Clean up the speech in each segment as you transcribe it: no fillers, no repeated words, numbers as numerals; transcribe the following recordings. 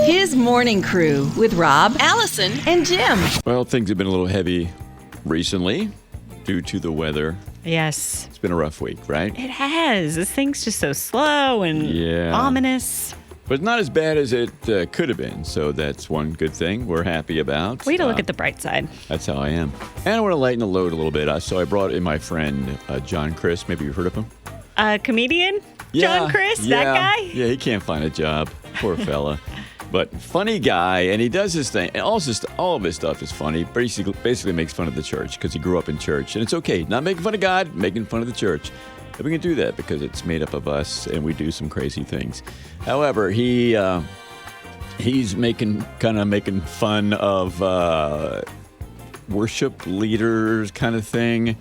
His morning crew with Rob, Allison, and Jim. Well, things have been a little heavy recently due to the weather. Yes. It's been a rough week, right? It has. This thing's just so slow and ominous. But not as bad as it could have been. So that's one good thing we're happy about. Way to look at the bright side. That's how I am. And I want to lighten the load a little bit. So I brought in my friend, John Crist. Maybe you've heard of him? A comedian? John Crist? That guy? Yeah, he can't find a job. Poor fella. But funny guy, and he does his thing. And all of his stuff is funny. Basically makes fun of the church because he grew up in church. And it's okay. Not making fun of God, making fun of the church. And we can do that because it's made up of us and we do some crazy things. However, he's making fun of worship leaders kind of thing.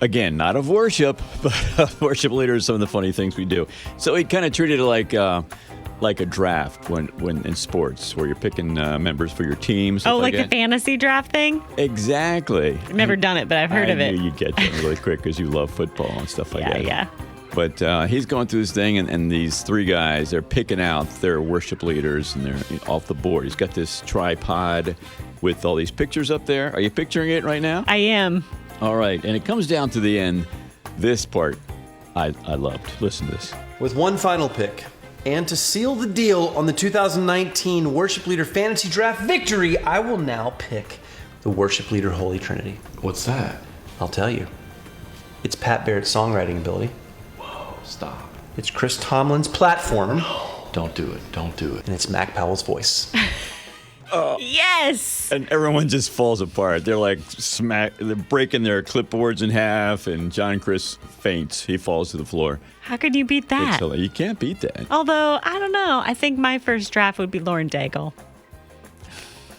Again, not of worship, but worship leaders, some of the funny things we do. So he kind of treated it like a draft when in sports, where you're picking members for your teams. Oh, like the fantasy draft thing? Exactly. I've never done it, but I've heard of it. I knew you'd get that really quick because you love football and stuff like that. Yeah. But he's going through this thing, and these three guys, they're picking out their worship leaders, and they're off the board. He's got this tripod with all these pictures up there. Are you picturing it right now? I am. All right, and it comes down to the end. This part I loved. Listen to this. With one final pick, and to seal the deal on the 2019 Worship Leader Fantasy Draft victory, I will now pick the Worship Leader Holy Trinity. What's that? I'll tell you. It's Pat Barrett's songwriting ability. Whoa, stop. It's Chris Tomlin's platform. Don't do it. Don't do it. And it's Mac Powell's voice. Yes! And everyone just falls apart. They're like they're breaking their clipboards in half, and John Crist faints. He falls to the floor. How could you beat that? You can't beat that. Although, I don't know. I think my first draft would be Lauren Daigle.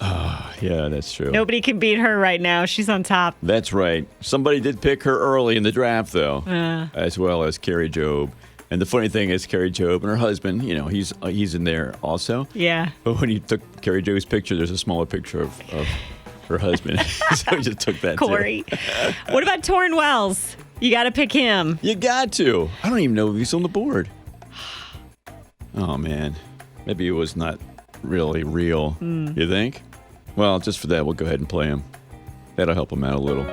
Yeah, that's true. Nobody can beat her right now. She's on top. That's right. Somebody did pick her early in the draft, though, as well as Carrie Job. And the funny thing is, Carrie Job and her husband, he's in there also. Yeah. But when he took Carrie Job's picture, there's a smaller picture of her husband. So he just took that Corey. What about Torrin Wells? You got to pick him. You got to. I don't even know if he's on the board. Oh, man. Maybe it was not really real. You think? Well, just for that, we'll go ahead and play him. That'll help him out a little.